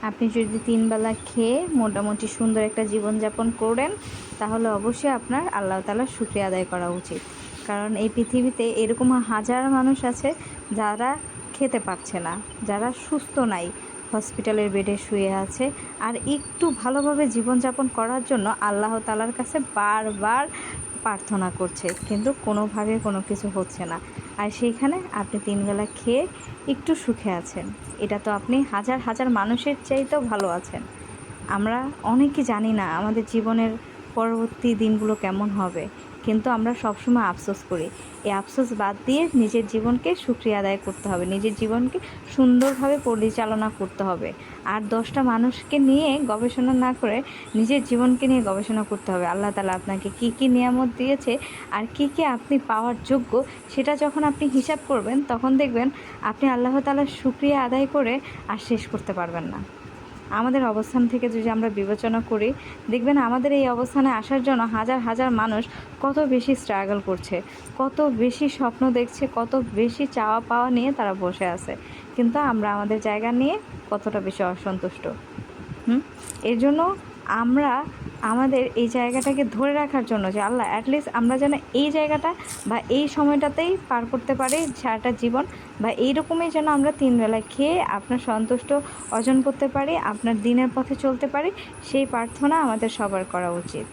আপনি যদি 3 বেলা খেয়ে মোটামুটি সুন্দর একটা জীবনযাপন করেন, তাহলে অবশ্যই আপনার আল্লাহ তাআলার শুকরিয়া আদায় করা উচিত। কারণ এই পৃথিবীতে এরকম হাজার মানুষ আছে যারা খেতে পারছে না, যারা সুস্থ নাই, হসপিটালের বেডে শুয়ে আছে, আর একটু ভালোভাবে জীবনযাপন করার জন্য আল্লাহ তাআলার কাছে বারবার প্রার্থনা করছে, কিন্তু কোনোভাবে কোনো কিছু হচ্ছে না। আর সেইখানে আপনি 3 বেলা খেয়ে একটু সুখে আছেন, এটা তো আপনি হাজার হাজার মানুষের চাইতেও ভালো আছেন। আমরা অনেকে জানি না আমাদের জীবনের পরবর্তী দিনগুলো কেমন হবে, কিন্তু আমরা সবসময় আফসোস করি। এই আফসোস বাদ দিয়ে নিজের জীবনকে শুকরিয়া আদায় করতে হবে, নিজের জীবনকে সুন্দরভাবে পরিচালনা করতে হবে। আর 10টা মানুষকে নিয়ে গবেষণা না করে নিজের জীবনকে নিয়ে গবেষণা করতে হবে। আল্লাহ তাআলা আপনাকে কী কী নিয়ামত দিয়েছে আর কী কী আপনি পাওয়ার যোগ্য, সেটা যখন আপনি হিসাব করবেন, তখন দেখবেন আপনি আল্লাহ তাআলার শুকরিয়া আদায় করে আর শেষ করতে পারবেন না। আমাদের অবস্থান থেকে যদি আমরা বিবেচনা করি, দেখবেন আমাদের এই অবস্থানে আসার জন্য হাজার হাজার মানুষ কত বেশি স্ট্রাগল করছে, কত বেশি স্বপ্ন দেখছে, কত বেশি চাওয়া পাওয়া নিয়ে তারা বসে আছে, কিন্তু আমরা আমাদের জায়গা নিয়ে কতটা বেশি অসন্তুষ্ট। এর জন্য আমরা আমাদের এই জায়গাটাকে ধরে রাখার জন্য, যে আল্লাহ অ্যাটলিস্ট আমরা যেন এই জায়গাটা বা এই সময়টাতেই পার করতে পারি সারাটা জীবন, বা এইরকমই যেন আমরা 3 বেলায় খেয়ে আপনার সন্তুষ্ট অর্জন করতে পারি, আপনার দিনের পথে চলতে পারি, সেই প্রার্থনা আমাদের সবার করা উচিত।